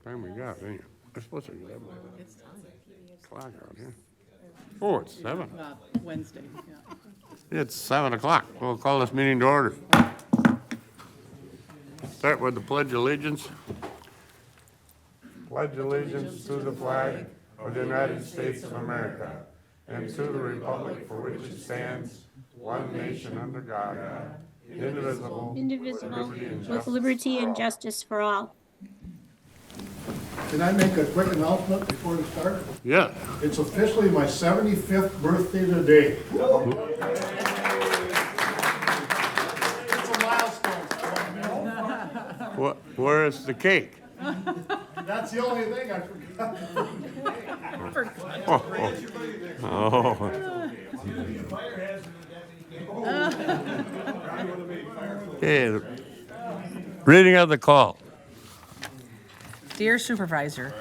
Time we got, ain't it? It's supposed to be 11 o'clock out here. Oh, it's 7. Wednesday, yeah. It's 7 o'clock. We'll call this meeting to order. Start with the Pledge of Allegiance. Pledge allegiance to the flag of the United States of America and to the republic for which it stands, one nation under God, indivisible, with liberty and justice for all. Can I make a quick announcement before we start? Yeah. It's officially my 75th birthday today. It's a milestone. Where is the cake? That's the only thing I forgot. Oh. Okay. Reading of the call. Dear Supervisor,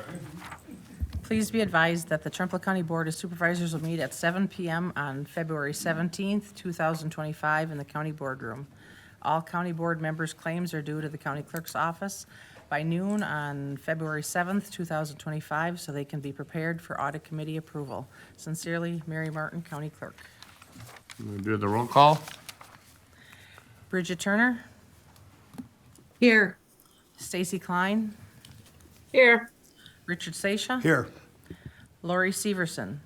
please be advised that the Trempealeau County Board of Supervisors will meet at 7 p.m. on February 17th, 2025 in the county boardroom. All county board members' claims are due to the county clerk's office by noon on February 7th, 2025, so they can be prepared for audit committee approval. Sincerely, Mary Martin, County Clerk. We'll do the roll call. Bridget Turner, Here. Stacy Klein, Here. Richard Seisha. Here. Lori Severson.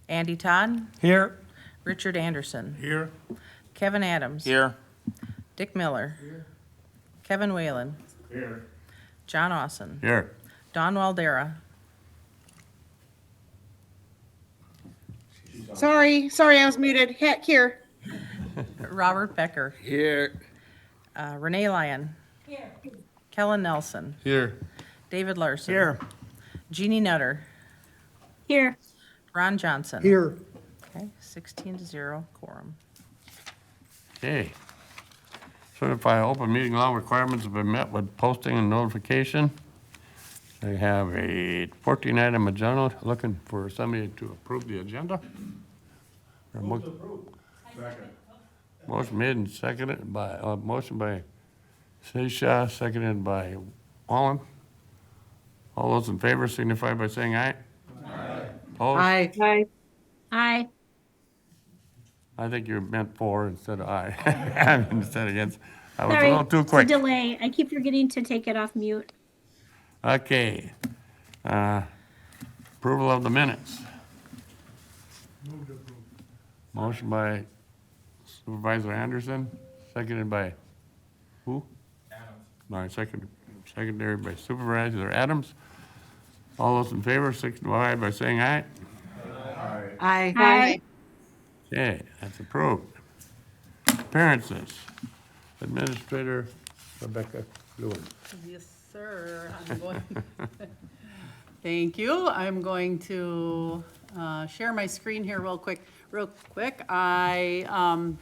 Andy Todd. Here. Richard Anderson. Here. Kevin Adams. Here. Dick Miller. Kevin Whalen. Here. John Austin. Here. Don Waldera. Sorry, I was muted. Heck, here. Robert Becker. Here. Renee Lyon. Kellen Nelson. Here. David Larson. Here. Jeannie Nutter. Here. Ron Johnson. Here. Okay, 16-0 quorum. Okay. Certify open meeting law requirements have been met with posting and notification. I have a 14-item agenda, looking for somebody to approve the agenda. Motion made and seconded by, motion by Seisha, seconded by Wallen. All those in favor signify by saying aye. Aye. Opposed? Aye. Aye. I think you meant for instead of aye. Instead of against. I was a Sorry, little too it's a quick. delay. I keep forgetting to take it off mute. Okay. Approval of the minutes. Motion by Supervisor Anderson, seconded by who? Adams. Secondary by Supervisor Adams. All those in favor, signify by saying aye. Aye. Aye. Okay, that's approved. Appearances. Administrator Rebecca Lewin. Yes, sir. Thank you. I'm going to share my screen here real quick. I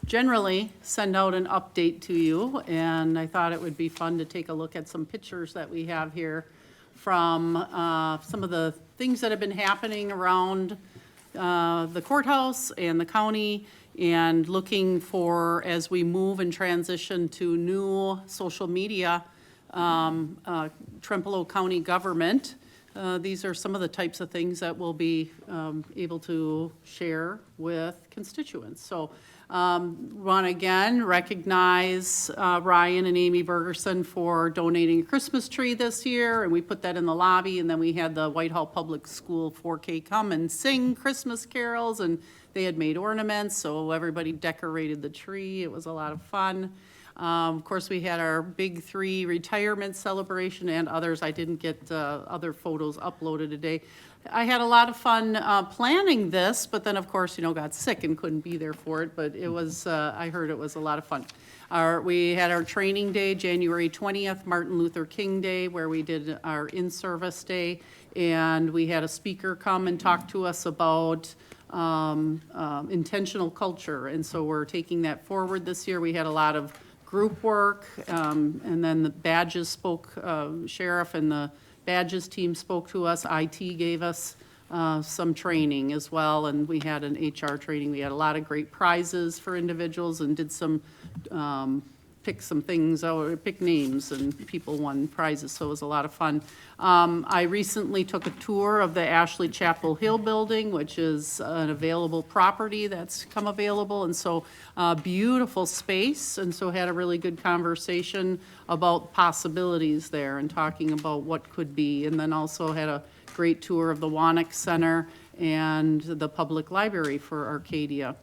generally send out an update to you, and I thought it would be fun to take a look at some pictures that we have here from some of the things that have been happening around the courthouse and the county, and looking for, as we move and transition to new social media, Trempealeau County government. These are some of the types of things that we'll be able to share with constituents. So want to again recognize Ryan and Amy Bergerson for donating a Christmas tree this year, and we put that in the lobby, and then we had the Whitehall Public School 4K come and sing Christmas carols, and they had made ornaments, so everybody decorated the tree. It was a lot of fun. Of course, we had our Big 3 retirement celebration and others. I didn't get other photos uploaded today. I had a lot of fun planning this, but then, of course, got sick and couldn't be there for it, but it was, I heard it was a lot of fun. We had our training day, January 20th, Martin Luther King Day, where we did our in-service day, and we had a speaker come and talk to us about intentional culture, and so we're taking that forward this year. We had a lot of group work, and then the badges spoke, sheriff and the badges team spoke to us. IT gave us some training as well, and we had an HR training. We had a lot of great prizes for individuals and did some pick some things, or pick names, and people won prizes, so it was a lot of fun. I recently took a tour of the Ashley Chapel Hill building, which is an available property that's come available, and so, beautiful space, and so had a really good conversation about possibilities there and talking about what could be, and then also had a great tour of the Wannock Center and the public library for Arcadia.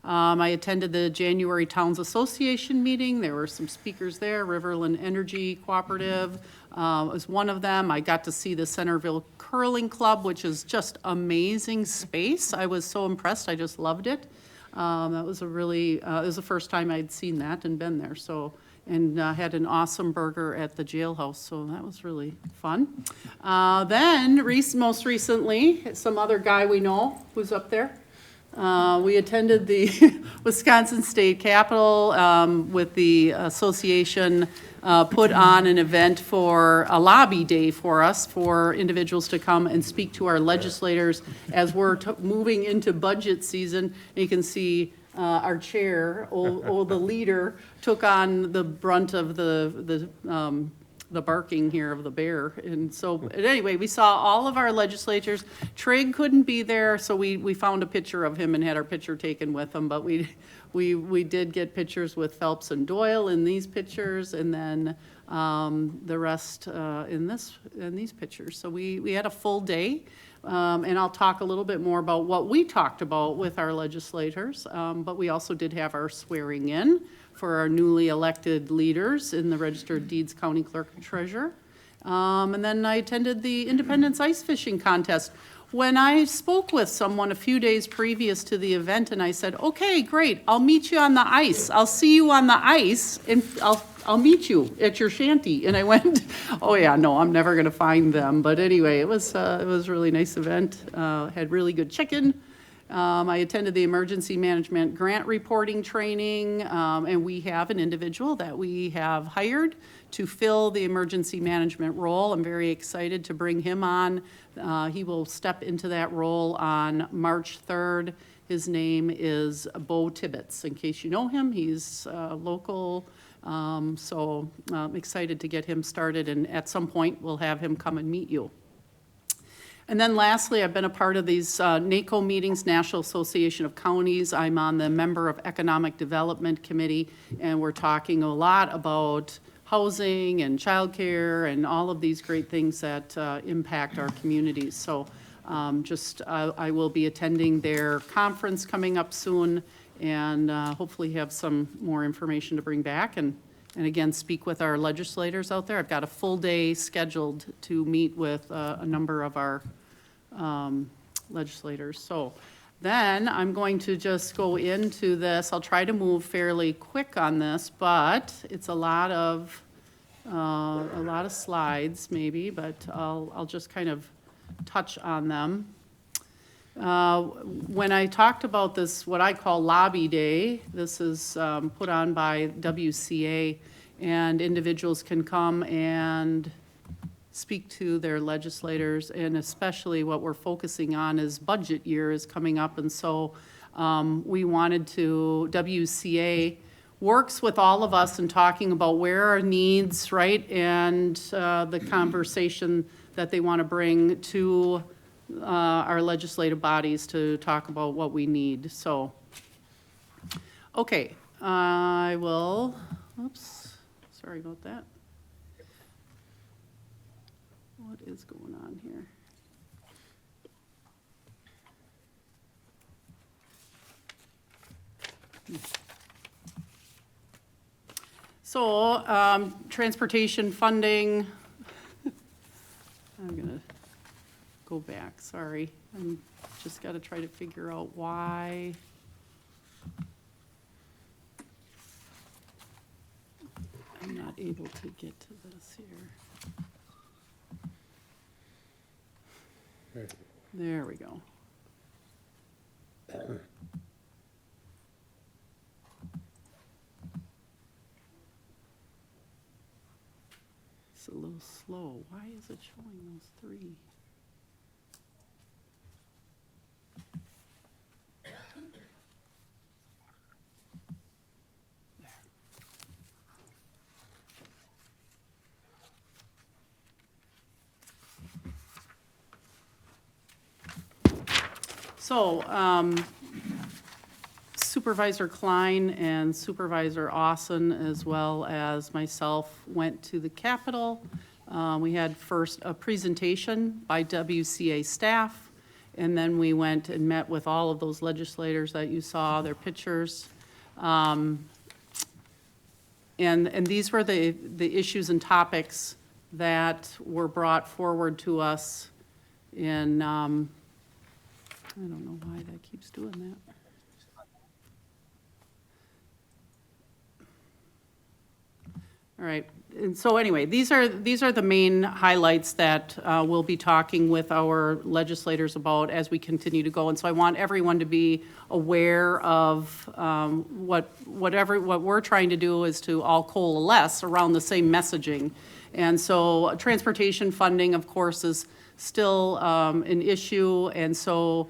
I attended the January Towns Association meeting. There were some speakers there. Riverland Energy Cooperative was one of them. I got to see the Centerville Curling Club, which is just amazing space. I was so impressed. I just loved it. That was a really, it was the first time I'd seen that and been there. So, and had an awesome burger at the jailhouse, so that was really fun. Then, most recently, some other guy we know who's up there. We attended the Wisconsin State Capitol with the association put on an event for a lobby day for us, for individuals to come and speak to our legislators as we're moving into budget season. And you can see our chair, the leader, took on the brunt of the barking here of the bear. And so, anyway, we saw all of our legislators. Trigg couldn't be there, so we found a picture of him and had our picture taken with him. But we did get pictures with Phelps and Doyle in these pictures, and then the rest in these pictures. So we had a full day. And I'll talk a little bit more about what we talked about with our legislators. But we also did have our swearing in for our newly elected leaders in the Registered Deeds County Clerk and Treasurer. And then I attended the Independence Ice Fishing Contest. When I spoke with someone a few days previous to the event, and I said, okay, great, I'll meet you on the ice. I'll see you on the ice, and I'll meet you at your shanty. And I went, oh yeah, no, I'm never gonna find them. But anyway, it was a really nice event. Had really good chicken. I attended the emergency management grant reporting training, and we have an individual that we have hired to fill the emergency management role. I'm very excited to bring him on. He will step into that role on March 3rd. His name is Bo Tibbetts. In case you know him, he's local. So I'm excited to get him started, and at some point we'll have him come and meet you. And then lastly, I've been a part of these NACO meetings, National Association of Counties. I'm on the Member of Economic Development Committee, and we're talking a lot about housing and childcare and all of these great things that impact our communities. So I will be attending their conference coming up soon, and hopefully have some more information to bring back, and again, speak with our legislators out there. I've got a full day scheduled to meet with a number of our legislators. So then I'm going to just go into this. I'll try to move fairly quick on this, but it's a lot of slides maybe, but I'll just kind of touch on them. When I talked about this, what I call lobby day, this is put on by WCA, and individuals can come and speak to their legislators, and especially what we're focusing on is budget year is coming up, and so we wanted to, WCA works with all of us in talking about where our needs, right, and the conversation that they want to bring to our legislative bodies to talk about what we need. So, okay, I will, oops, sorry about that. What is going on here? So, transportation funding, I'm gonna go back, sorry. I'm just gotta try to figure out why. I'm not able to get to this here. There we go. It's a little slow. Why is it showing those three? So Supervisor Klein and Supervisor Austin, as well as myself, went to the Capitol. We had first a presentation by WCA staff, and then we went and met with all of those legislators that you saw, their pictures. And these were the issues and topics that were brought forward to us in, I don't know why that keeps doing that. All right, and so anyway, these are the main highlights that we'll be talking with our legislators about as we continue to go. And so I want everyone to be aware of what we're trying to do is to all coalesce around the same messaging. And so transportation funding, of course, is still an issue, and so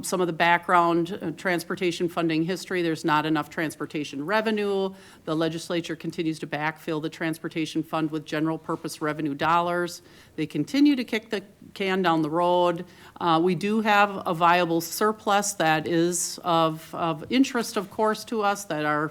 some of the background, transportation funding history, there's not enough transportation revenue. The legislature continues to backfill the transportation fund with general purpose revenue dollars. They continue to kick the can down the road. We do have a viable surplus that is of interest, of course, to us, that are,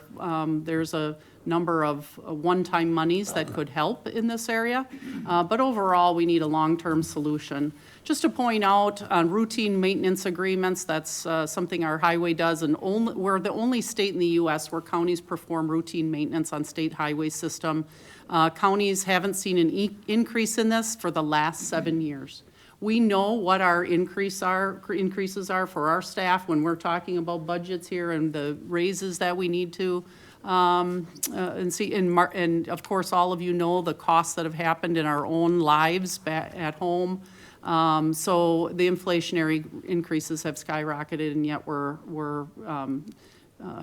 there's a number of one-time monies that could help in this area. But overall, we need a long-term solution. Just to point out, on routine maintenance agreements, that's something our highway does, and we're the only state in the U.S. where counties perform routine maintenance on state highway system. Counties haven't seen an increase in this for the last 7 years. We know what our increases are for our staff when we're talking about budgets here and the raises that we need to and of course, all of you know the costs that have happened in our own lives at home. So the inflationary increases have skyrocketed, and yet we're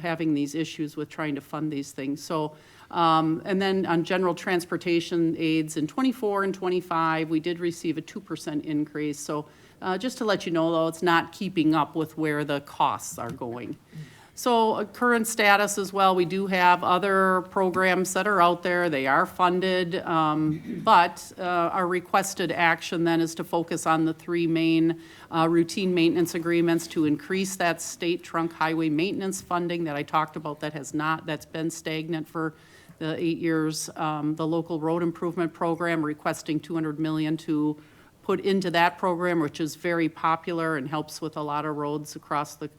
having these issues with trying to fund these things. So, and then on general transportation aids in 24 and 25, we did receive a 2% increase. So just to let you know, though, it's not keeping up with where the costs are going. So current status as well, we do have other programs that are out there. They are funded, but our requested action then is to focus on the three main routine maintenance agreements to increase that state trunk highway maintenance funding that I talked about that's been stagnant for the 8 years. The local road improvement program requesting $200 million to put into that program, which is very popular and helps with a lot of roads across the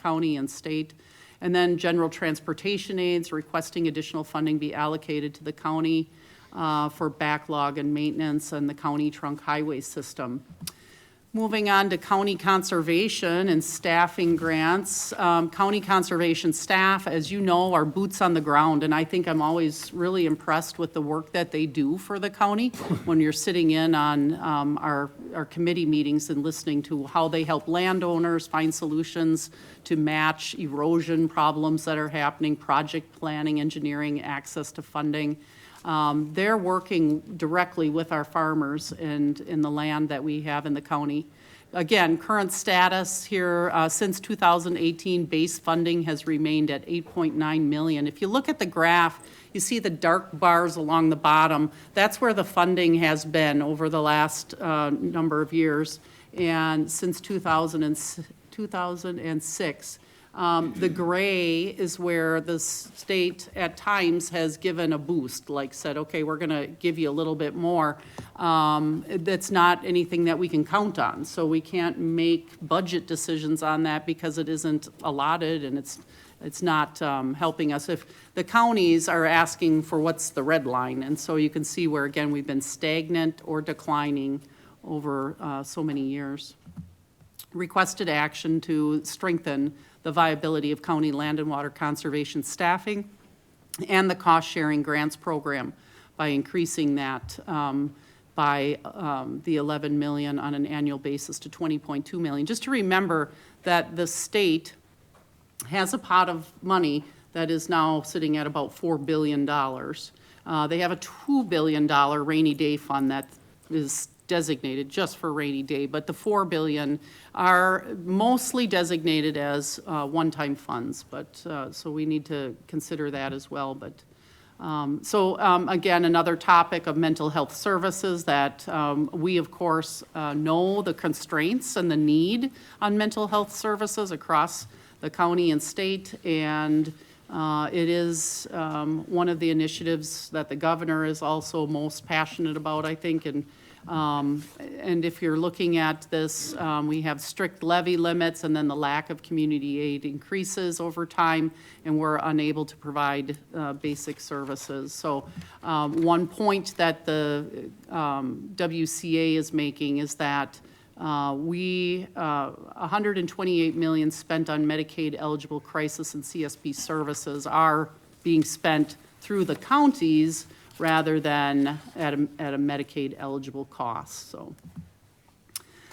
county and state. And then general transportation aids requesting additional funding be allocated to the county for backlog and maintenance and the county trunk highway system. Moving on to county conservation and staffing grants. County conservation staff, as you know, are boots on the ground, and I think I'm always really impressed with the work that they do for the county when you're sitting in on our committee meetings and listening to how they help landowners find solutions to match erosion problems that are happening, project planning, engineering, access to funding. They're working directly with our farmers and in the land that we have in the county. Again, current status here, since 2018, base funding has remained at $8.9 million. If you look at the graph, you see the dark bars along the bottom. That's where the funding has been over the last number of years. And since 2006, the gray is where the state at times has given a boost, like said, okay, we're going to give you a little bit more. That's not anything that we can count on. So we can't make budget decisions on that because it isn't allotted and it's not helping us. If the counties are asking for what's the red line, and so you can see where, again, we've been stagnant or declining over so many years. Requested action to strengthen the viability of county land and water conservation staffing and the cost-sharing grants program by increasing that by the $11 million on an annual basis to $20.2 million. Just to remember that the state has a pot of money that is now sitting at about $4 billion. They have a $2 billion rainy day fund that is designated just for rainy day, but the $4 billion are mostly designated as one-time funds, but so we need to consider that as well. But Again, another topic of mental health services that we, of course, know the constraints and the need on mental health services across the county and state, and it is one of the initiatives that the governor is also most passionate about, I think, and if you're looking at this, we have strict levy limits, and then the lack of community aid increases over time, and we're unable to provide basic services. So one point that the WCA is making is that we, 128 million spent on Medicaid eligible crisis and CSP services are being spent through the counties rather than at a Medicaid eligible cost, so.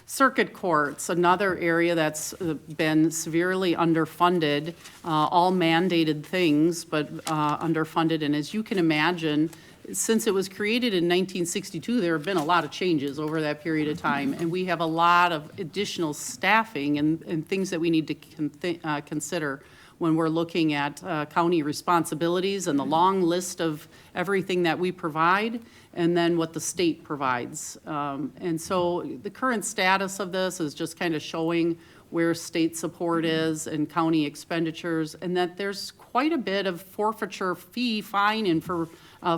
Circuit courts, another area that's been severely underfunded, all mandated things, but underfunded. And as you can imagine, since it was created in 1962, there have been a lot of changes over that period of time. And we have a lot of additional staffing and things that we need to consider when we're looking at county responsibilities and the long list of everything that we provide, and then what the state provides. And so the current status of this is just kind of showing where state support is and county expenditures, and that there's quite a bit of forfeiture fee, fine, and for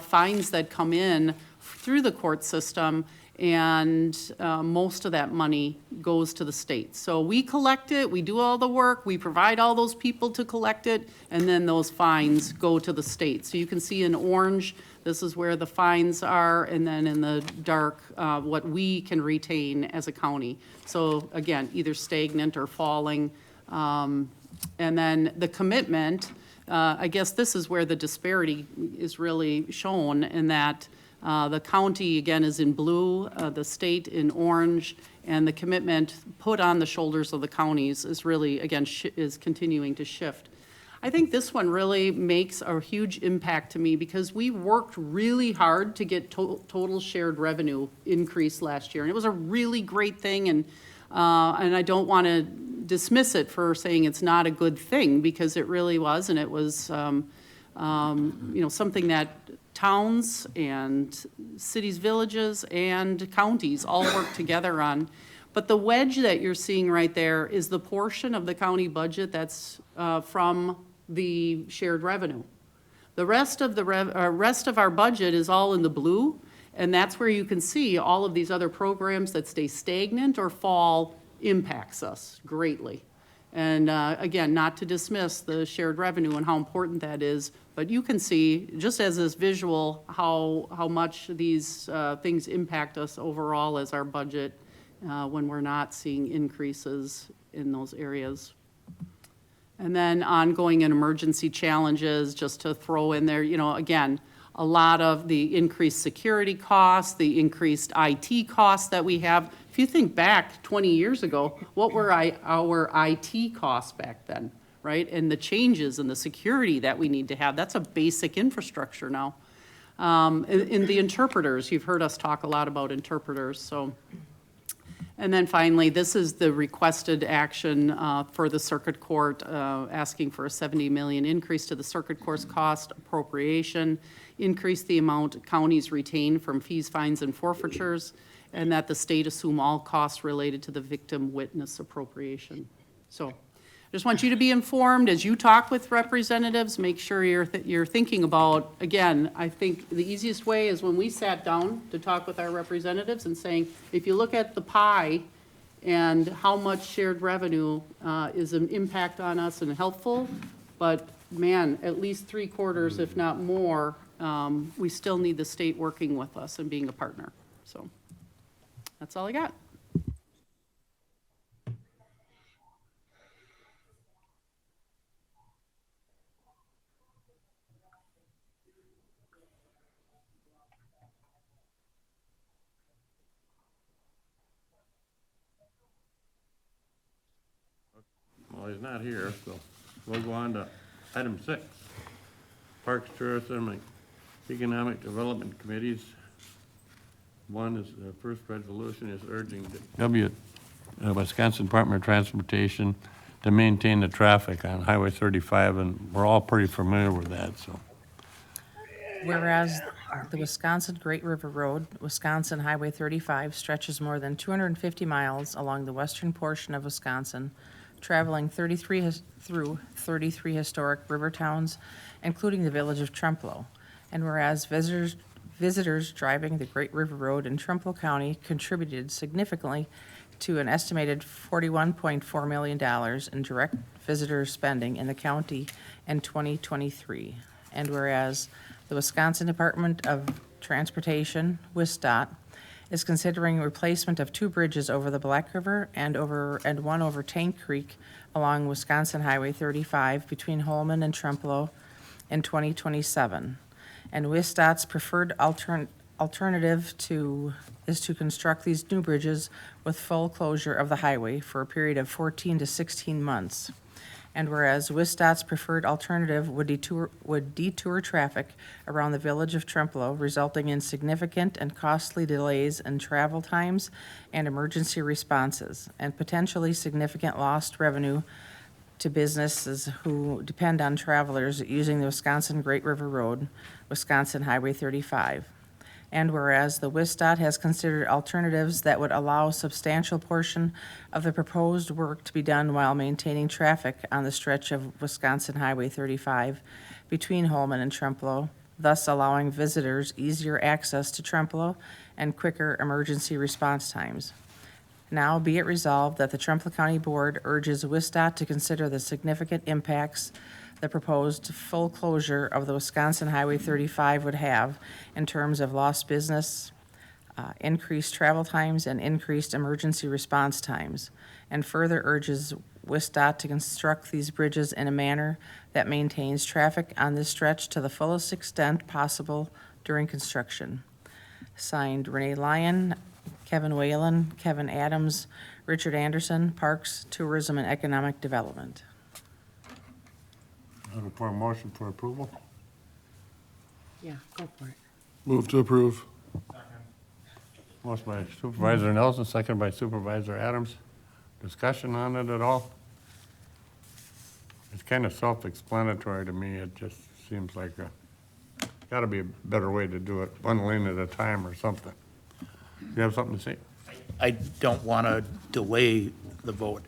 fines that come in through the court system, and most of that money goes to the state. So we collect it, we do all the work, we provide all those people to collect it, and then those fines go to the state. So you can see in orange, this is where the fines are, and then in the dark, what we can retain as a county. So again, either stagnant or falling. And then the commitment, I guess this is where the disparity is really shown, in that the county, again, is in blue, the state in orange, and the commitment put on the shoulders of the counties is really, again, is continuing to shift. I think this one really makes a huge impact to me, because we worked really hard to get total shared revenue increase last year, and it was a really great thing, and I don't want to dismiss it for saying it's not a good thing, because it really was, and it was something that towns and cities, villages, and counties all work together on. But the wedge that you're seeing right there is the portion of the county budget that's from the shared revenue. The rest of our budget is all in the blue, and that's where you can see all of these other programs that stay stagnant or fall impacts us greatly. And again, not to dismiss the shared revenue and how important that is, but you can see, just as this visual, how much these things impact us overall as our budget when we're not seeing increases in those areas. And then ongoing and emergency challenges, just to throw in there, again, a lot of the increased security costs, the increased IT costs that we have. If you think back 20 years ago, what were our IT costs back then, right? And the changes and the security that we need to have, that's a basic infrastructure now. In the interpreters, you've heard us talk a lot about interpreters, so. And then finally, this is the requested action for the circuit court, asking for a $70 million increase to the circuit court's cost appropriation, increase the amount counties retain from fees, fines, and forfeitures, and that the state assume all costs related to the victim witness appropriation. So I just want you to be informed as you talk with representatives. Make sure you're thinking about, again, I think the easiest way is when we sat down to talk with our representatives and saying, if you look at the pie and how much shared revenue is an impact on us and helpful, but man, at least 3/4, if not more, we still need the state working with us and being a partner. So that's all I got. Well, he's not here, so we'll go on to item 6. Parks, Tourism, and Economic Development Committees. One is, the first resolution is urging the Wisconsin Department of Transportation to maintain the traffic on Highway 35, and we're all pretty familiar with that, so. Whereas the Wisconsin Great River Road, Wisconsin Highway 35, stretches more than 250 miles along the western portion of Wisconsin, traveling through 33 historic river towns, including the village of Trempealeau. And whereas visitors driving the Great River Road in Trumpealeau County contributed significantly to an estimated $41.4 million in direct visitor spending in the county in 2023. And whereas the Wisconsin Department of Transportation, WSDOT, is considering replacement of 2 bridges over the Black River and one over Tank Creek along Wisconsin Highway 35 between Holmen and Trempealeau in 2027. And WSDOT's preferred alternative is to construct these new bridges with full closure of the highway for a period of 14 to 16 months. And whereas WSDOT's preferred alternative would detour traffic around the village of Trempealeau, resulting in significant and costly delays in travel times and emergency responses, and potentially significant lost revenue to businesses who depend on travelers using the Wisconsin Great River Road, Wisconsin Highway 35. And whereas the WSDOT has considered alternatives that would allow a substantial portion of the proposed work to be done while maintaining traffic on the stretch of Wisconsin Highway 35 between Holmen and Trempealeau, thus allowing visitors easier access to Trempealeau and quicker emergency response times. Now be it resolved that the Trempealeau County Board urges WSDOT to consider the significant impacts the proposed full closure of the Wisconsin Highway 35 would have in terms of lost business, increased travel times, and increased emergency response times, and further urges WSDOT to construct these bridges in a manner that maintains traffic on this stretch to the fullest extent possible during construction. Signed, Renee Lyon, Kevin Whalen, Kevin Adams, Richard Anderson, Parks, Tourism, and Economic Development. Looking for a motion for approval? Yeah, go for it. Move to approve. Motion by Supervisor Nelson, second by Supervisor Adams. Discussion on it at all? It's kind of self-explanatory to me. It just seems like gotta be a better way to do it, one lane at a time or something. You have something to say? I don't want to delay the vote.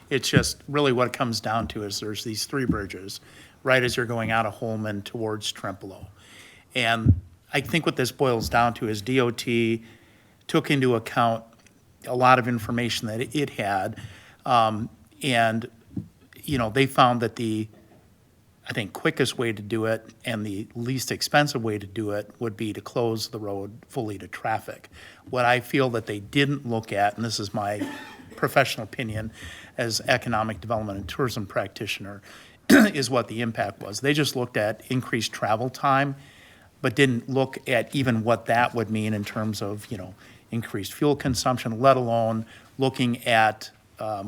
It's just really what it comes down to is there's these 3 bridges right as you're going out of Holmen towards Trempealeau. And I think what this boils down to is DOT took into account a lot of information that it had. And, you know, they found that I think, quickest way to do it and the least expensive way to do it would be to close the road fully to traffic. What I feel that they didn't look at, and this is my professional opinion as economic development and tourism practitioner, is what the impact was. They just looked at increased travel time, but didn't look at even what that would mean in terms of, you know, increased fuel consumption, let alone looking at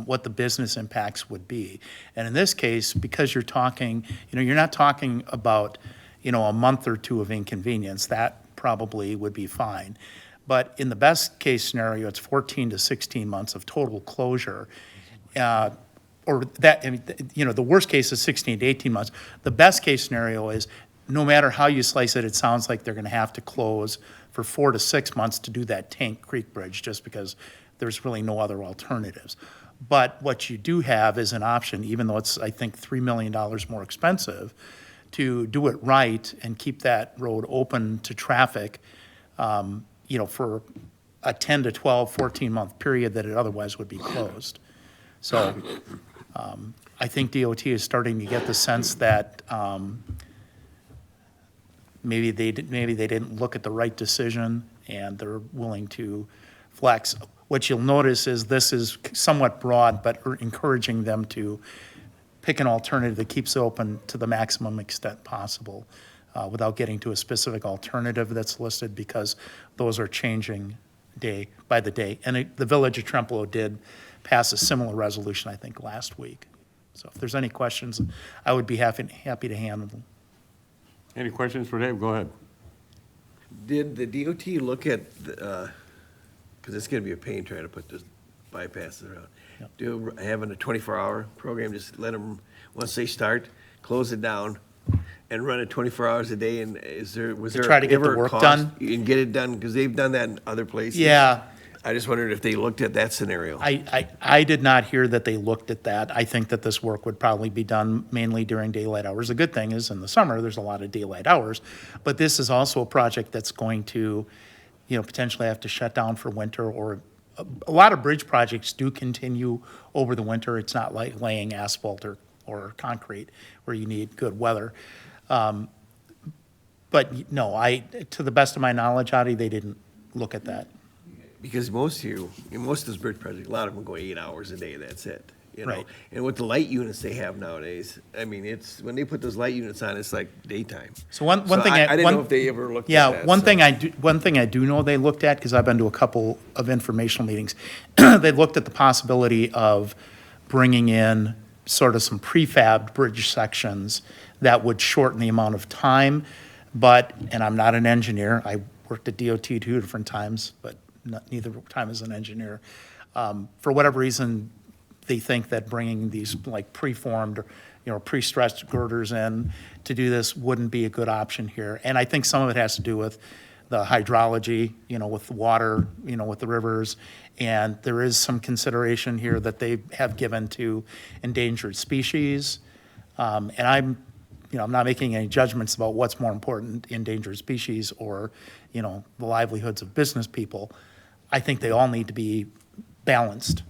what the business impacts would be. And in this case, because you're talking, you know, you're not talking about, you know, a month or 2 of inconvenience. That probably would be fine. But in the best case scenario, it's 14 to 16 months of total closure. Or that, I mean, you know, the worst case is 16 to 18 months. The best case scenario is no matter how you slice it, it sounds like they're going to have to close for 4 to 6 months to do that Tank Creek Bridge just because there's really no other alternatives. But what you do have is an option, even though it's, I think, $3 million more expensive, to do it right and keep that road open to traffic, you know, for a 10 to 12, 14-month period that it otherwise would be closed. So I think DOT is starting to get the sense that maybe they didn't look at the right decision and they're willing to flex. What you'll notice is this is somewhat broad, but encouraging them to pick an alternative that keeps it open to the maximum extent possible without getting to a specific alternative that's listed because those are changing day by the day. And the Village of Trempealeau did pass a similar resolution, I think, last week. So if there's any questions, I would be happy to handle them. Any questions for Dave? Go ahead. Did the DOT look at, because it's going to be a pain trying to put this bypasses around. Yep. Do having a 24-hour program, just let them, once they start, close it down, And run it 24 hours a day, and was there try to get the ever a work cost done? and get it done, because they've done that in other places? Yeah, I just wondered if they looked at that scenario. I did not hear that they looked at that. I think that this work would probably be done mainly during daylight hours. The good thing is in the summer, there's a lot of daylight hours, but this is also a project that's going to, potentially have to shut down for winter, or a lot of bridge projects do continue over the winter. It's not like laying asphalt or concrete where you need good weather. But no, to the best of my knowledge, Adi, they didn't look at that. Because most of those bridge projects, a lot of them go 8 hours a day, that's it, Right. And with the light units they have nowadays, I mean, when they put those light units on, it's like daytime. So one thing I didn't know if they ever looked at Yeah, that. one so. thing I do know they looked at, because I've been to a couple of informational meetings, they looked at the possibility of bringing in sort of some prefabbed bridge sections that would shorten the amount of time, and I'm not an engineer, I worked at DOT 2 different times, but neither time as an engineer. For whatever reason, they think that bringing these like preformed, pre-stretched girders in to do this wouldn't be a good option here. And I think some of it has to do with the hydrology, with the water, with the rivers. And there is some consideration here that they have given to endangered species. And I'm not making any judgments about what's more important, endangered species or, the livelihoods of business people. I think they all need to be balanced.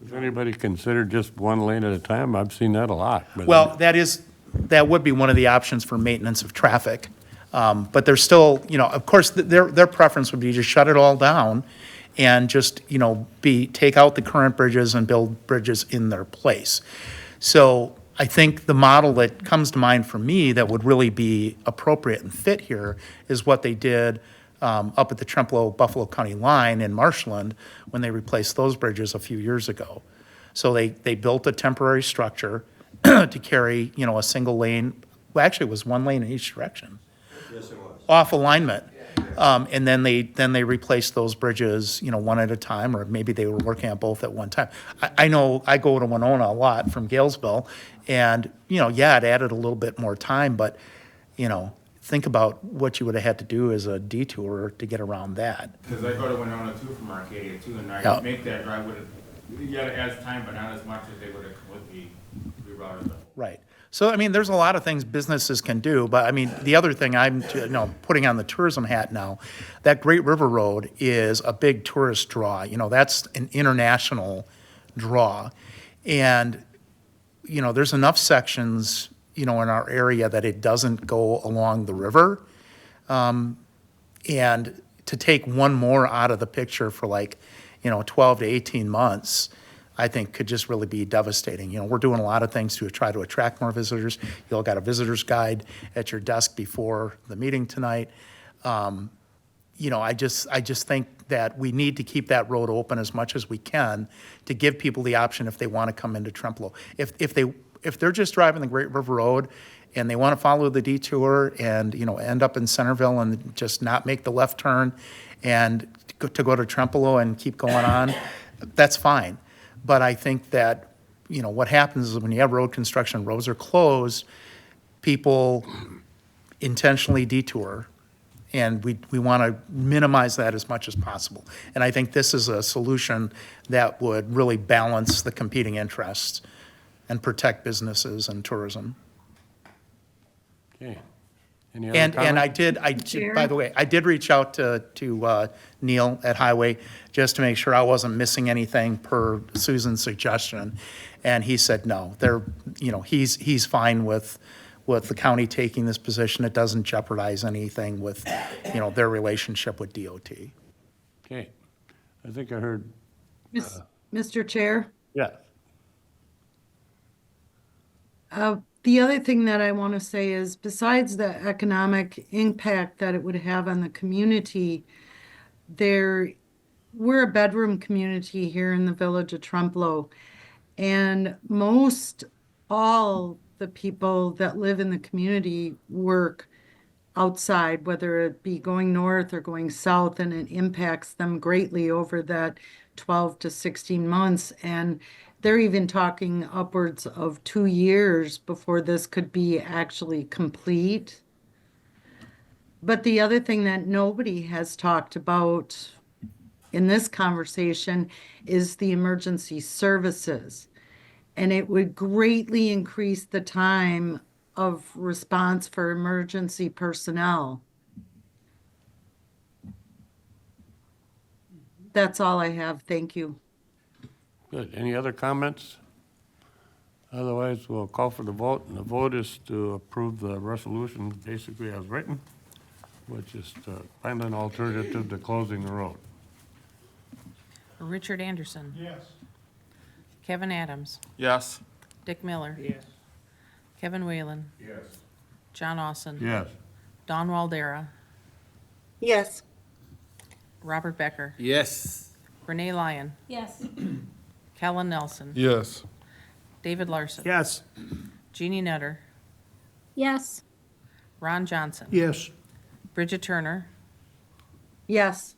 Has anybody considered just one lane at a time? I've seen that a lot. but- Well, that would be one of the options for maintenance of traffic. But there's still, of course, their preference would be to shut it all down and just, take out the current bridges and build bridges in their place. So I think the model that comes to mind for me that would really be appropriate and fit here is what they did up at the Trempealeau-Buffalo County line in Marshland when they replaced those bridges a few years ago. So they built a temporary structure to carry, a single lane, well, actually, it was one lane in each direction. Yes, it was. Off alignment. And then they replaced those bridges, one at a time, or maybe they were working on both at one time. I know I go to Winona a lot from Galesville, and, it added a little bit more time, but, think about what you would have had to do as a detour to get around that. Because I go to Winona too from Arcadia too, and I Yeah. make that drive with it. Yeah, it adds time, but not as much as they would have completely rerouted them. Right. So, I mean, there's a lot of things businesses can do, but I mean, the other thing I'm, putting on the tourism hat now, that Great River Road is a big tourist draw. That's an international draw. And, there's enough sections, in our area that it doesn't go along the river. And to take one more out of the picture for 12 to 18 months, I think could just really be devastating. We're doing a lot of things to try to attract more visitors. You all got a visitor's guide at your desk before the meeting tonight. I just think that we need to keep that road open as much as we can to give people the option if they want to come into Trempealeau. If they're just driving the Great River Road and they want to follow the detour and, end up in Centerville and just not make the left turn and to go to Trempealeau and keep going on, that's fine. But I think that, what happens is when you have road construction, roads are closed, people intentionally detour, and we want to minimize that as much as possible. And I think this is a solution that would really balance the competing interests and protect businesses and tourism. Okay. Any other And I comments? did, by the way, I did reach out to Neil at Highway just to make sure I wasn't missing anything per Susan's suggestion. And he said, no, he's fine with the county taking this position. It doesn't jeopardize anything with, their relationship with DOT. Okay. I think I heard, Mr. Chair, yes. the other thing that I want to say is besides the economic impact that it would have on the community, we're a bedroom community here in the village of Trempealeau. And most all the people that live in the community work outside, whether it be going north or going south, and it impacts them greatly over that 12 to 16 months. And they're even talking upwards of 2 years before this could be actually complete. But the other thing that nobody has talked about in this conversation is the emergency services. And it would greatly increase the time of response for emergency personnel. That's all I have. Thank you. Good. Any other comments? Otherwise, we'll call for the vote, and the vote is to approve the resolution basically as written, which is to find an alternative to closing the road. Richard Anderson. Yes. Kevin Adams. Yes. Dick Miller. Yes. Kevin Whalen. Yes. John Austin. Yes. Don Waldera. Yes. Robert Becker. Yes. Renee Lyon. Yes. Kellen Nelson. Yes. David Larson. Yes. Jeannie Nutter. Yes. Ron Johnson. Yes. Bridget Turner. Yes.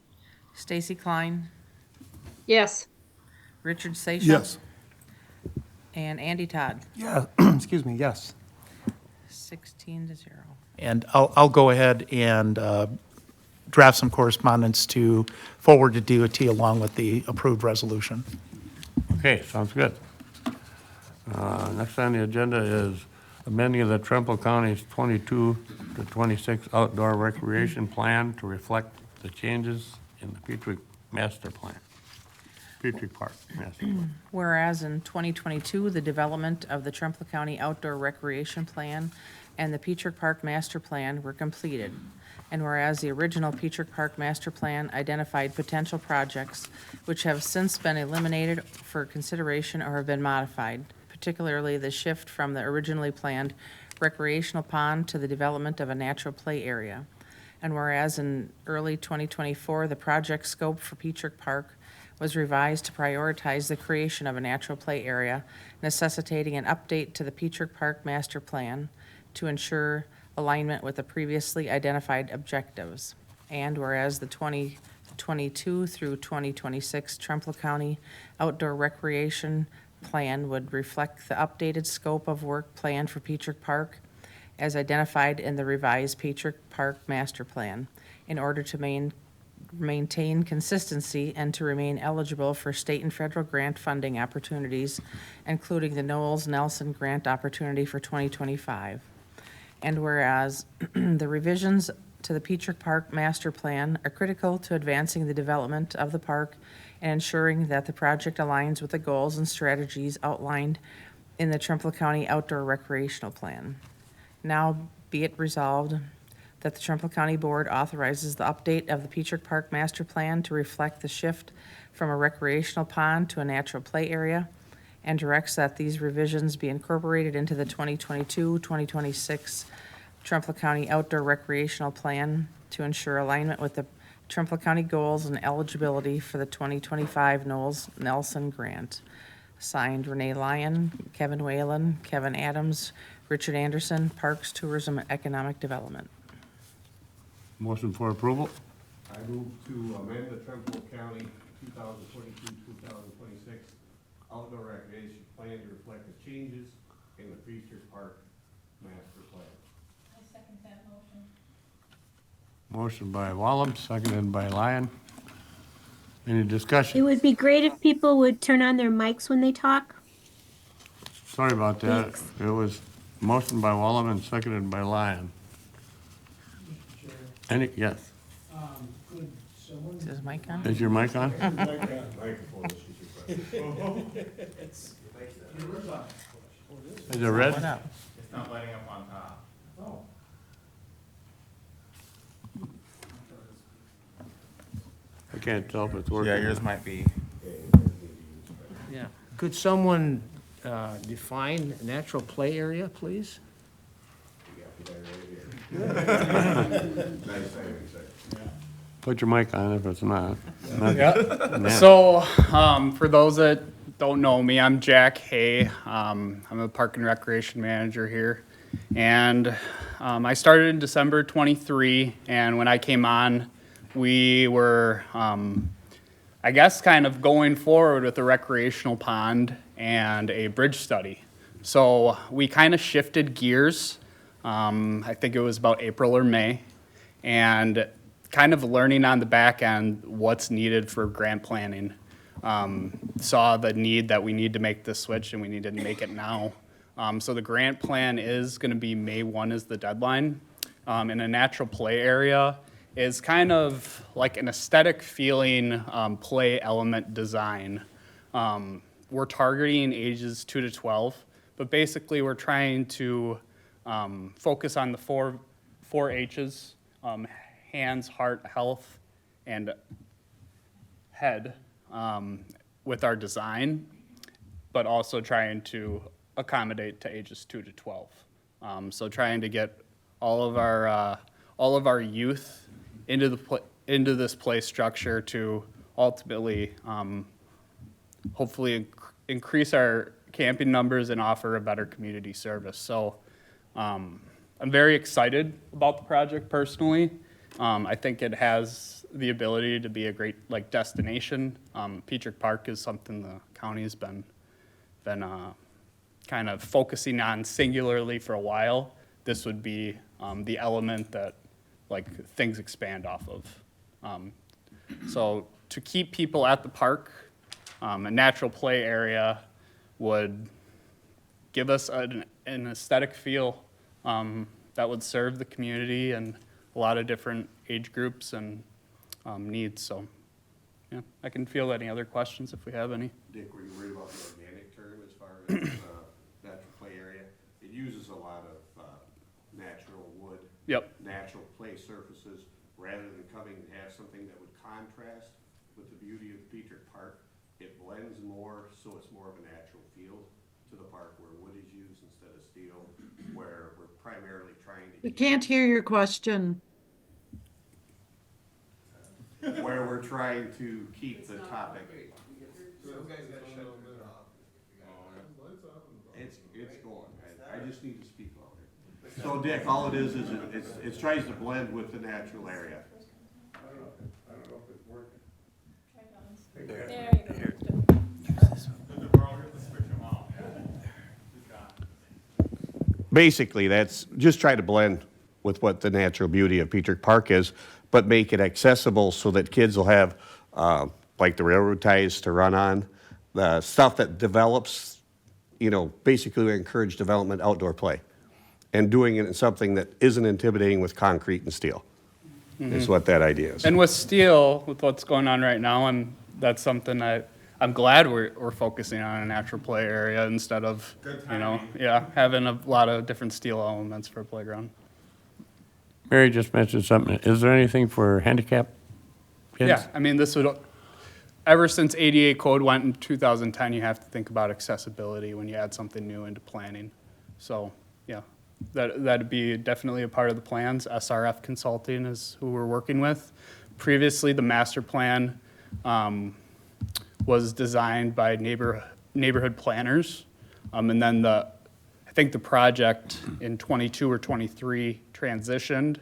Stacy Klein. Yes. Richard Seixas. Yes. And Andy Todd. Yeah, excuse me, yes. 16-0. And I'll go ahead and draft some correspondence to forward to DOT along with the approved resolution. Okay, sounds good. Next on the agenda is amending the Trempealeau County's 22 to 26 outdoor recreation plan to reflect the changes in the Petrie Master Plan. Petrie Park Master Plan. Whereas in 2022, the development of the Trempealeau County Outdoor Recreation Plan and the Peatrick Park Master Plan were completed. And whereas the original Peatrick Park Master Plan identified potential projects which have since been eliminated for consideration or have been modified, particularly the shift from the originally planned recreational pond to the development of a natural play area. And whereas in early 2024, the project scope for Peatrick Park was revised to prioritize the creation of a natural play area, necessitating an update to the Peatrick Park Master Plan to ensure alignment with the previously identified objectives. And whereas the 2022 through 2026 Trempealeau County Outdoor Recreation Plan would reflect the updated scope of work planned for Peatrick Park as identified in the revised Peatrick Park Master Plan in order to maintain consistency and to remain eligible for state and federal grant funding opportunities, including the Knowles Nelson Grant opportunity for 2025. And whereas the revisions to the Peatrick Park Master Plan are critical to advancing the development of the park and ensuring that the project aligns with the goals and strategies outlined in the Trempealeau County Outdoor Recreational Plan. Now be it resolved that the Trempealeau County Board authorizes the update of the Peatrick Park Master Plan to reflect the shift from a recreational pond to a natural play area, and directs that these revisions be incorporated into the 2022-2026 Trempealeau County Outdoor Recreational Plan to ensure alignment with the Trempealeau County goals and eligibility for the 2025 Knowles Nelson Grant. Signed, Renee Lyon, Kevin Whalen, Kevin Adams, Richard Anderson, Parks, Tourism, and Economic Development. Motion for approval? I move to amend the Trempealeau County 2022-2026 outdoor recreation plan to reflect the changes in the Peatrick Park Master Plan. Motion by Wallem, seconded by Lyon. Any It discussion? would be great if people would turn on their mics when they talk. Sorry about that. Thanks. It was motion by Wallem and seconded by Lyon. Any, yes. Is his mic on? Is your mic on? Is it red? What up? It's not lighting up on top. I can't tell if it's working. Yeah, yours might be. Yeah. Could someone define natural play area, please? Put your mic on if it's not. Yeah. So, for those that don't know me, I'm Jack Hay. I'm a park and recreation manager here. And I started in December 23, and when I came on, we were, I guess, kind of going forward with the recreational pond. and a bridge study. So we kind of shifted gears. I think it was about April or May, and kind of learning on the back end what's needed for grant planning. Saw the need that we need to make this switch, and we need to make it now. So the grant plan is going to be May 1 is the deadline. In a natural play area is kind of like an aesthetic feeling play element design. We're targeting ages 2 to 12, but basically we're trying to focus on the four H's, hands, heart, health, and head with our design, but also trying to accommodate to ages 2 to 12. So trying to get all of our youth into this play structure to ultimately hopefully increase our camping numbers and offer a better community service. So I'm very excited about the project personally. I think it has the ability to be a great destination. Petrick Park is something the county's been kind of focusing on singularly for a while. This would be the element that things expand off of. So to keep people at the park, a natural play area would give us an aesthetic feel that would serve the community and a lot of different age groups and needs. So, yeah, I can field any other questions if we have any. Dick, were you worried about the organic term as far as natural play area? It uses a lot of natural wood, natural play surfaces, rather than coming and have something that would contrast with the beauty of Petrick Park. It blends more, so it's more of a natural feel to the park where wood is used instead of steel, where we're primarily trying to We can't hear your question. where we're trying to keep the topic. It's going. I just need to speak louder. So Dick, all it is it tries to blend with the natural area. Basically, that's just try to blend with what the natural beauty of Petrick Park is, but make it accessible so that kids will have, like the railroad ties to run on, the stuff that develops, basically we encourage development outdoor play. And doing it in something that isn't intimidating with concrete and steel, is what that idea is. And with steel, with what's going on right now, that's something I'm glad we're focusing on a natural play area instead of, having a lot of different steel elements for a playground. Mary just mentioned something. Is there anything for handicapped kids? Yeah, this would, ever since ADA code went in 2010, you have to think about accessibility when you add something new into planning. So, yeah, that'd be definitely a part of the plans. SRF Consulting is who we're working with. Previously, the master plan was designed by neighborhood planners. And then I think the project in 22 or 23 transitioned.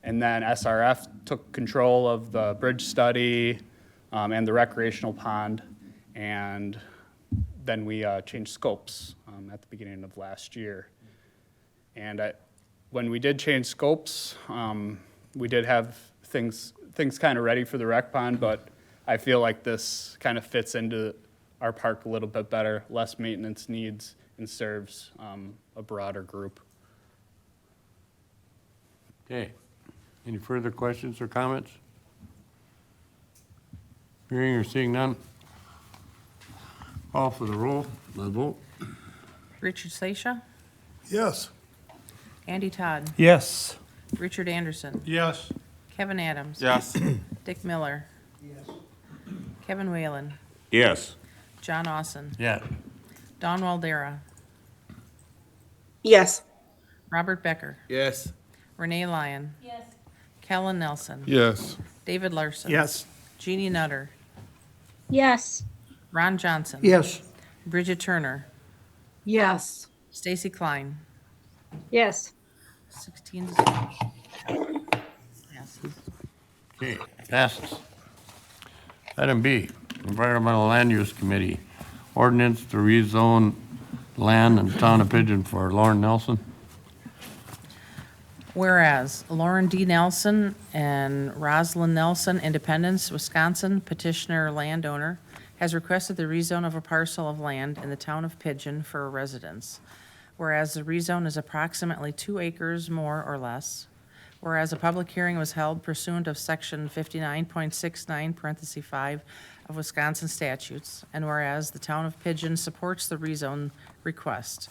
And then SRF took control of the bridge study and the recreational pond. And then we changed scopes at the beginning of last year. And when we did change scopes, we did have things kind of ready for the rec pond, but I feel like this kind of fits into our park a little bit better, less maintenance needs, and serves a broader group. Okay. Any further questions or comments? Hearing or seeing none? Call for the roll. Let's vote. Richard Sasha, Yes. Andy Todd, Yes. Richard Anderson, Yes. Kevin Adams. Yes. Dick Miller. Kevin Whalen, Yes. John Austin, Yeah. Don Waldera, Yes. Robert Becker, Yes. Renee Lyon. Yes. Kellen Nelson. Yes. David Larson. Yes. Jeannie Nutter, Yes. Ron Johnson. Yes. Bridget Turner, Yes. Stacy Klein. Yes. 16 to 0. Passes. Okay, passes. Item B, Environmental Land Use Committee. ordinance to rezone land in the town of Pigeon for Lauren Nelson. Whereas Lauren D. Nelson and Rosalind Nelson, Independence, Wisconsin, petitioner landowner, has requested the rezone of a parcel of land in the town of Pigeon for a residence. Whereas the rezone is approximately 2 acres more or less. Whereas a public hearing was held pursuant of section 59.69 parentheses 5 of Wisconsin statutes. And whereas the town of Pigeon supports the rezone request.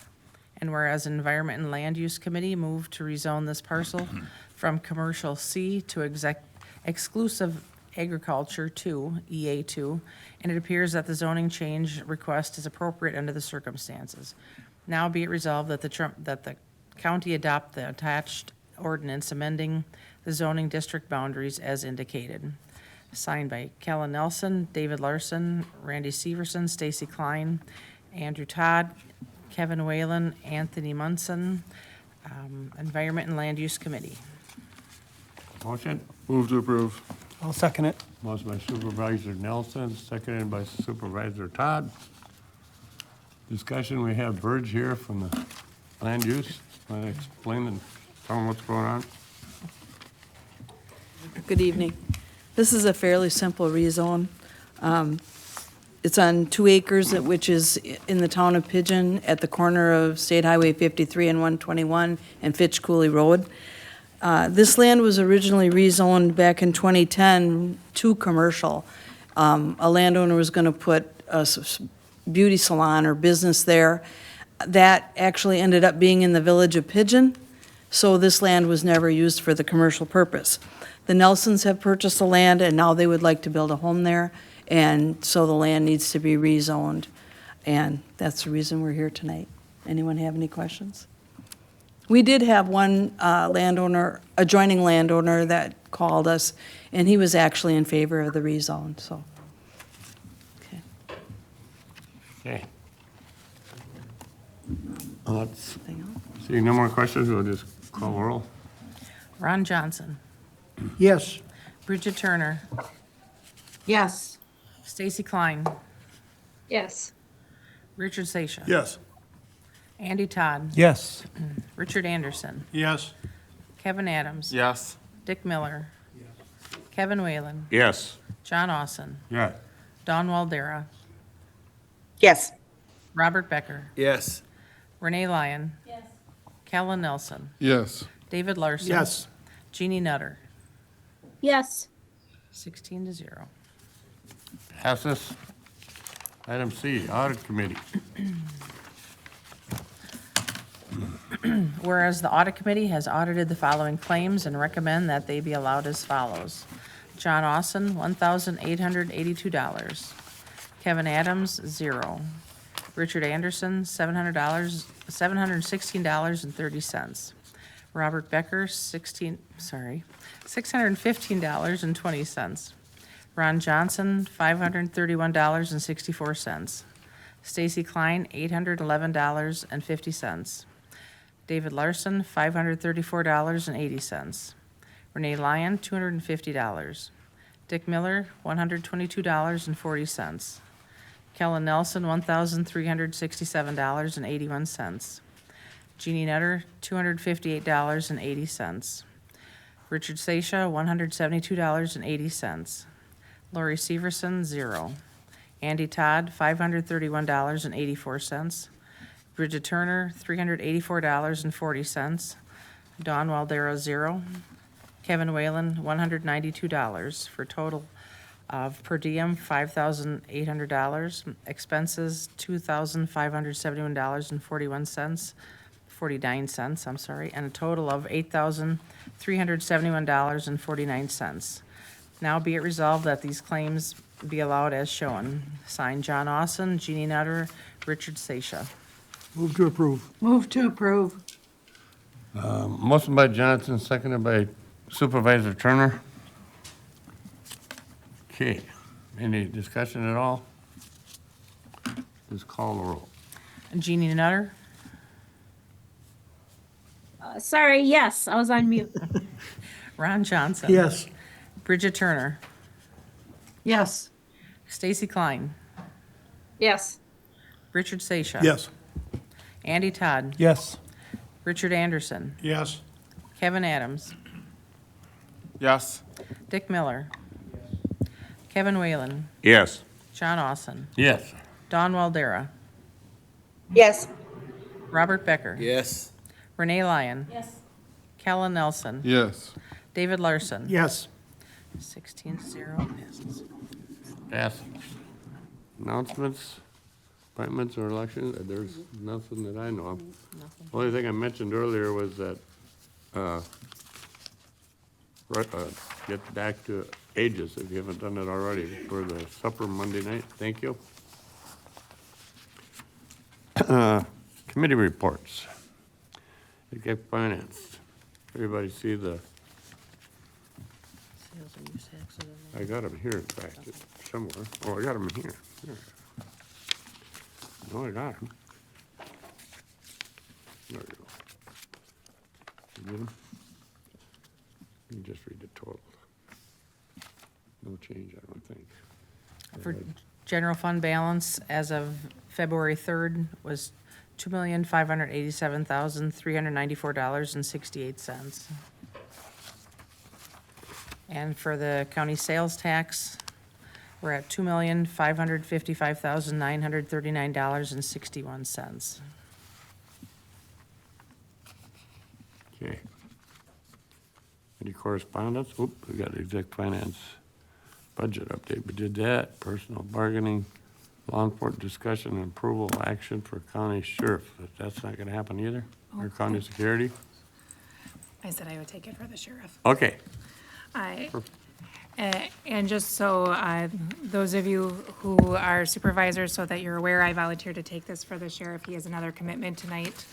And whereas Environment and Land Use Committee moved to rezone this parcel from Commercial C to exclusive agriculture 2, EA2, and it appears that the zoning change request is appropriate under the circumstances. Now be it resolved that the county adopt the attached ordinance amending the zoning district boundaries as indicated. Signed by Kellen Nelson, David Larson, Randy Severson, Stacy Klein, Andrew Todd, Kevin Whalen, Anthony Munson, Environment and Land Use Committee. Motion? Move to approve. I'll second it. Motion by Supervisor Nelson, seconded by Supervisor Todd. Discussion, we have Burge here from the land use. Want to explain and tell them what's going on? Good evening. This is a fairly simple rezone. It's on 2 acres, which is in the town of Pigeon at the corner of State Highway 53 and 121 and Fitch Cooley Road. This land was originally rezoned back in 2010 to commercial. A landowner was going to put a beauty salon or business there. That actually ended up being in the village of Pigeon, so this land was never used for the commercial purpose. The Nelsons have purchased the land, and now they would like to build a home there. And so the land needs to be rezoned, and that's the reason we're here tonight. Anyone have any questions? We did have one adjoining landowner that called us, and he was actually in favor of the rezone, so. Okay. Okay. Let's Anything else? see, no more questions, we'll just call roll. Ron Johnson, Yes. Bridget Turner, Yes. Stacy Klein, Yes. Richard Sasha. Yes. Andy Todd, Yes. Richard Anderson, Yes. Kevin Adams. Yes. Dick Miller. Kevin Whalen, Yes. John Austin, Yeah. Don Waldera, Yes. Robert Becker, Yes. Renee Lyon. Kellen Nelson, Yes. David Larson. Yes. Jeannie Nutter, Yes. 16-0. Passes. Item C, Audit Committee. Whereas the Audit Committee has audited the following claims and recommend that they be allowed as follows. John Austin, $1,882. Kevin Adams, 0. Richard Anderson, $716.30. Robert Becker, $615.20. Ron Johnson, $531.64. Stacy Klein, $811.50. David Larson, $534.80. Renee Lyon, $250. Dick Miller, $122.40. Kellen Nelson, $1,367.81. Jeannie Nutter, $258.80. Richard Sasha, $172.80. Lori Severson, 0. Andy Todd, $531.84. Bridget Turner, $384.40. Don Waldera, 0. Kevin Whalen, $192, for a total of per diem, $5,800. Expenses, $2,571.49, I'm sorry, and a total of $8,371.49. Now be it resolved that these claims be allowed as shown. Signed, John Austin, Jeannie Nutter, Richard Sasha. Move to approve. Move to approve. Motion by Johnson, seconded by Supervisor Turner. Okay, any discussion at all? Just call the roll. Jeannie Nutter, Sorry, yes, I was on mute. Ron Johnson. Yes. Bridget Turner, Yes. Stacy Klein, Yes. Richard Seisha. Yes. Andy Todd. Yes. Richard Anderson. Yes. Kevin Adams. Yes. Dick Miller. Kevin Whalen. Yes. John Austin. Yes. Don Waldera. Yes. Robert Becker. Yes. Renee Lyon. Yes. Kellen Nelson. Yes. David Larson. Yes. 16-0 passes. Passes. Announcements, appointments or elections, there's nothing that I know of. Only thing I mentioned earlier was that, get back to ages, if you haven't done it already, for the supper Monday night. Thank you. Committee reports. Executive Finance. Everybody see the, Sales and use tax of the- I got them here, in fact, somewhere. Oh, I got them here. Here. No, I got them. There we go. You get 'em? You can just read the total. No change, I don't think. For general fund balance as of February 3rd was $2,587,394.68. And for the county sales tax, we're at $2,555,939.61. Okay. Any correspondence? Oop, we got the exec finance budget update. We did that. Personal bargaining, law enforcement discussion and approval action for county sheriff. That's not gonna happen either, or county security? I said I would take it for the sheriff. Okay. And just so those of you who are supervisors, so that you're aware, I volunteered to take this for the sheriff. He has another commitment tonight.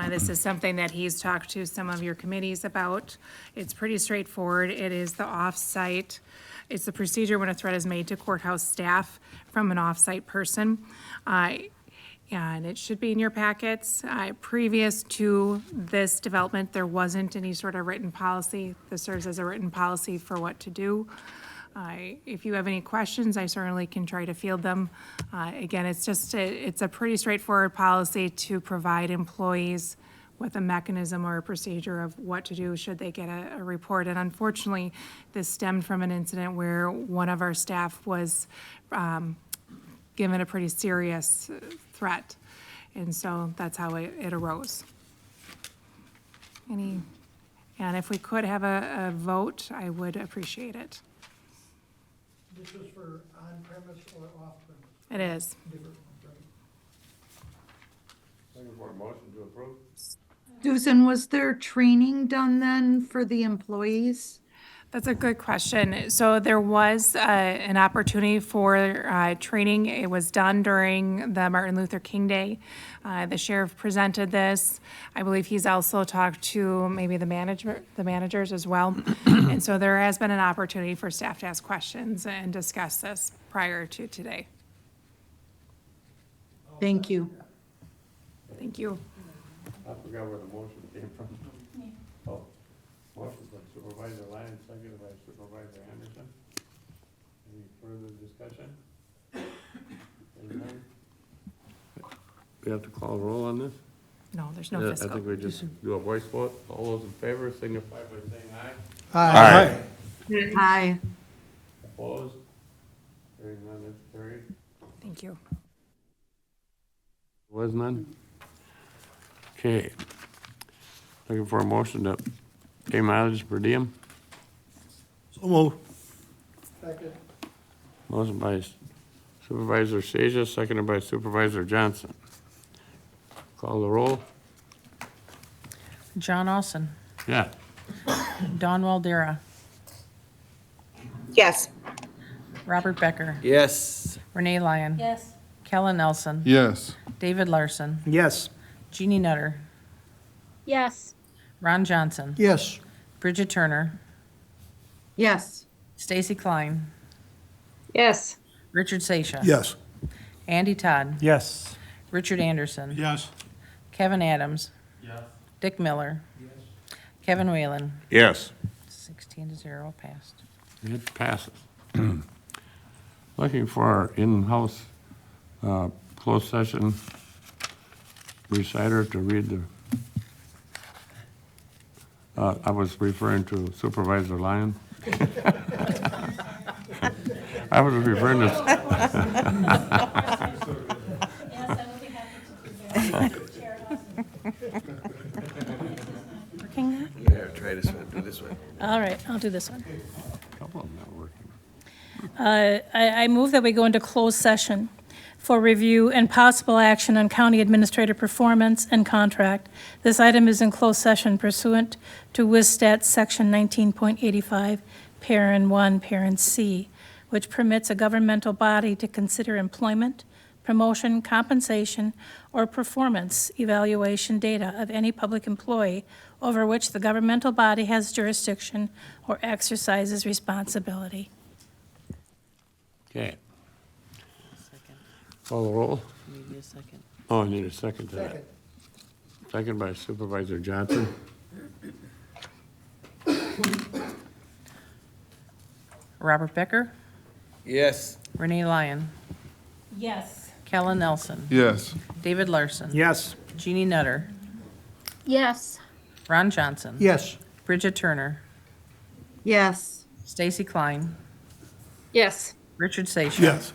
This is something that he's talked to some of your committees about. It's pretty straightforward. It is the off-site. It's the procedure when a threat is made to courthouse staff from an off-site person. And it should be in your packets. Previous to this development, there wasn't any sort of written policy. This serves as a written policy for what to do. If you have any questions, I certainly can try to field them. Again, it's a pretty straightforward policy to provide employees with a mechanism or a procedure of what to do should they get a report. And unfortunately, this stemmed from an incident where one of our staff was given a pretty serious threat. And so that's how it arose. And if we could have a vote, I would appreciate it. This is for on-premise or off-premise? It is. Different ones, right? Looking for a motion to approve? Susan, was there training done then for the employees? That's a good question. So there was an opportunity for training. It was done during the Martin Luther King Day. The sheriff presented this. I believe he's also talked to maybe the managers as well. And so there has been an opportunity for staff to ask questions and discuss this prior to today. Thank you. Thank you. I forgot where the motion came from. Oh, motion by Supervisor Lyon, seconded by Supervisor Anderson. Any further discussion? Hearing none? We have to call a roll on this? No, there's no Yeah, fiscal. I think we just do a voice vote. All those in favor signify by saying aye. Aye. Hi. Opposed? Hearing none, it's carried. Thank you. Was none? Okay. Looking for a motion to pay mileage per diem. So move. Motion by Supervisor Seja, seconded by Supervisor Johnson. Call the roll. John Austin. Yeah. Don Waldera. Yes. Robert Becker. Yes. Renee Lyon. Yes. Kellen Nelson. Yes. David Larson. Yes. Jeannie Nutter. Yes. Ron Johnson. Yes. Bridget Turner. Yes. Stacy Klein. Yes. Richard Seisha. Yes. Andy Todd. Yes. Richard Anderson. Yes. Kevin Adams. Yes. Dick Miller. Kevin Whalen. Yes. 16-0 passed. It passes. Looking for our in-house closed session reciter to read the, I was referring to Supervisor Lyon. I was referring to, Working now? Yeah, try this one, do this one. All right, I'll do this one. a couple of them not working. I move that we go into closed session for review and possible action on county administrator performance and contract. This item is in closed session pursuant to WISSTAT Section 19.85, Parent 1, Parent C, which permits a governmental body to consider employment, promotion, compensation, or performance evaluation data of any public employee over which the governmental body has jurisdiction or exercises responsibility. Okay. Call the roll. Need a second. Oh, I need a second to that. Second by Supervisor Johnson. Robert Becker, Yes. Renee Lyon, Yes. Kellen Nelson, Yes. David Larson. Yes. Jeannie Nutter, Yes. Ron Johnson. Yes. Bridget Turner, Yes. Stacy Klein, Yes. Richard Seixas. Yes.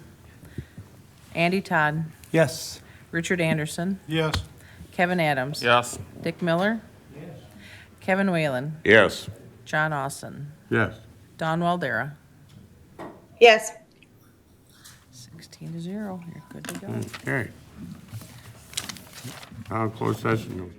Andy Todd, Yes. Richard Anderson, Yes. Kevin Adams. Yes. Dick Miller. Kevin Whalen, Yes. John Austin, Yes. Don Waldera. Yes. 16-0, you're good to go. Okay. Now closed session.